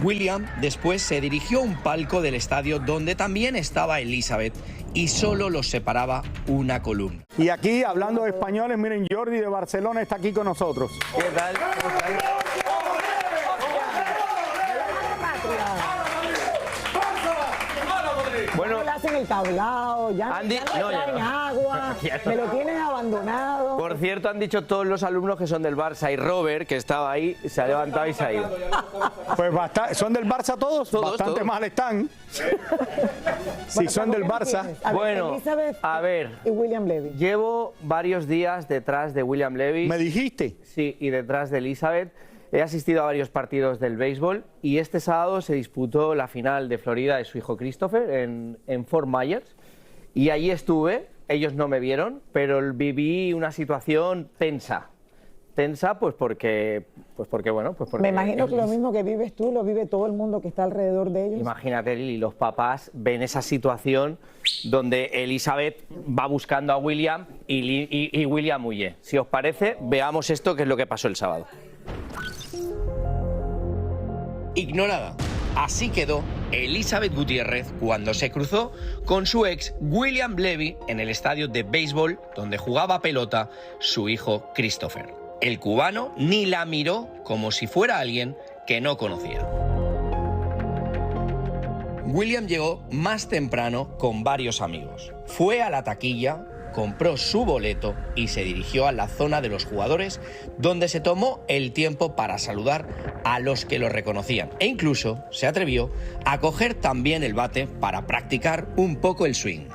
William después se dirigió a un palco del estadio donde también estaba Elizabeth y solo los separaba una columna. Y aquí, hablando de españoles, miren, Jordi de Barcelona está aquí con nosotros. ¿Qué tal? Bueno, le hacen el tablao, ya no le traen agua, me lo tienen abandonado. Por cierto, han dicho todos los alumnos que son del Barça y Robert, que estaba ahí, se ha levantado y se ha ido. Pues ¿son del Barça todos? Bastante mal están. Si son del Barça. Bueno, Elizabeth a ver, y William Levy. Llevo varios días detrás de William Levy. ¿Me dijiste? Sí, y detrás de Elizabeth. He asistido a varios partidos del béisbol y este sábado se disputó la final de Florida de su hijo Christopher en Fort Myers y allí estuve, ellos no me vieron, pero viví una situación tensa. Tensa pues porque me imagino que lo mismo que vives tú lo vive todo el mundo que está alrededor de ellos. Imagínate, Lili, los papás ven esa situación donde Elizabeth va buscando a William y William huye. Si os parece, veamos esto que es lo que pasó el sábado. Ignorada. Así quedó Elizabeth Gutiérrez cuando se cruzó con su ex William Levy en el estadio de béisbol donde jugaba pelota su hijo Christopher. El cubano ni la miró como si fuera alguien que no conocía. William llegó más temprano con varios amigos. Fue a la taquilla, compró su boleto y se dirigió a la zona de los jugadores, donde se tomó el tiempo para saludar a los que lo reconocían e incluso se atrevió a coger también el bate para practicar un poco el swing.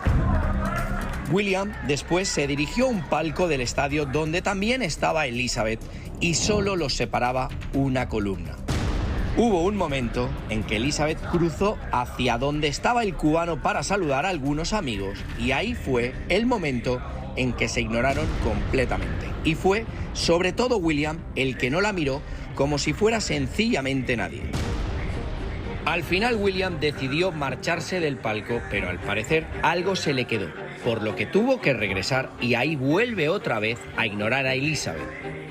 William después se dirigió a un palco del estadio donde también estaba Elizabeth y solo los separaba una columna. Hubo un momento en que Elizabeth cruzó hacia donde estaba el cubano para saludar a algunos amigos y ahí fue el momento en que se ignoraron completamente. Y fue sobre todo William el que no la miró como si fuera sencillamente nadie. Al final William decidió marcharse del palco, pero al parecer algo se le quedó, por lo que tuvo que regresar y ahí vuelve otra vez a ignorar a Elizabeth.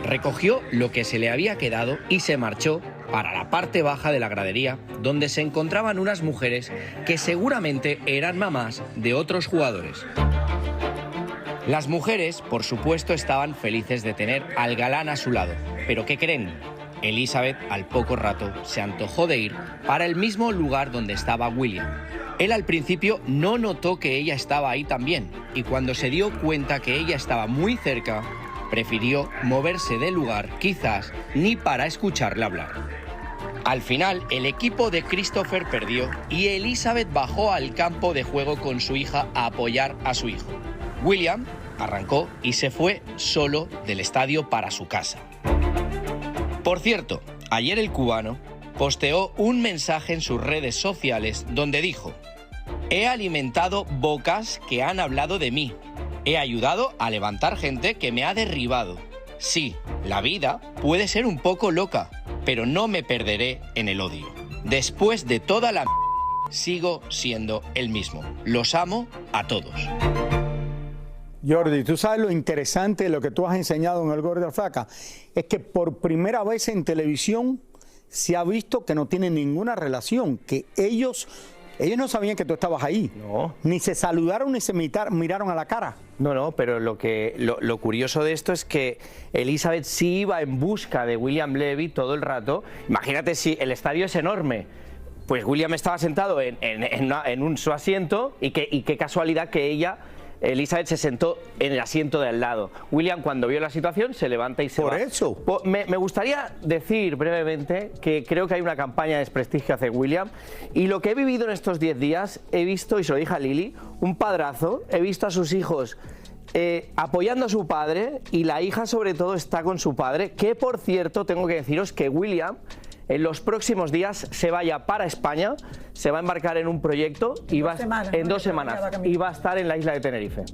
Recogió lo que se le había quedado y se marchó para la parte baja de la gradería, donde se encontraban unas mujeres que seguramente eran mamás de otros jugadores. Las mujeres, por supuesto, estaban felices de tener al galán a su lado. ¿Pero qué creen? Elizabeth, al poco rato, se antojó de ir para el mismo lugar donde estaba William. Él al principio no notó que ella estaba ahí también, y cuando se dio cuenta que ella estaba muy cerca, prefirió moverse del lugar, quizás ni para escucharla hablar. Al final, el equipo de Christopher perdió y Elizabeth bajó al campo de juego con su hija a apoyar a su hijo. William arrancó y se fue solo del estadio para su casa. Por cierto, ayer el cubano posteó un mensaje en sus redes sociales donde dijo: «He alimentado bocas que han hablado de mí. He ayudado a levantar gente que me ha derribado. Sí, la vida puede ser un poco loca, pero no me perderé en el odio. Después de toda la sigo siendo el mismo. Los amo a todos». Jordi, tú sabes lo interesante de lo que tú has enseñado en El Gordo y la Flaca, es que por primera vez en televisión se ha visto que no tienen ninguna relación, que ellos no sabían que tú estabas ahí. No. Ni se saludaron ni se miraron a la cara. No, pero lo curioso de esto es que Elizabeth sí iba en busca de William Levy todo el rato. Imagínate si el estadio es enorme. Pues William estaba sentado en su asiento y qué casualidad que Elizabeth se sentó en el asiento de al lado. William, cuando vio la situación, se levanta y se va. Por eso. Me gustaría decir brevemente que creo que hay una campaña de desprestigio hacia William y lo que he vivido en estos 10 días, he visto, y se lo dije a Lili, un padrazo, he visto a sus hijos apoyando a su padre y la hija sobre todo está con su padre, que por cierto tengo que deciros que William en los próximos días se vaya para España, se va a embarcar en un proyecto y en 2 semanas y va a estar en la isla de Tenerife.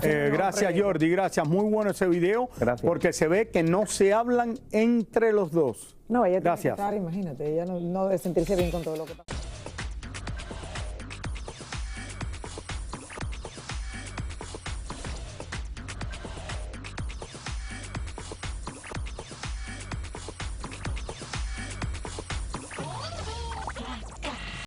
Gracias, Jordi, gracias. Muy bueno ese video, gracias. Porque se ve que no se hablan entre los dos. No, ella gracias. Tiene que estar, imagínate, ella no debe sentirse bien con todo lo que pasa.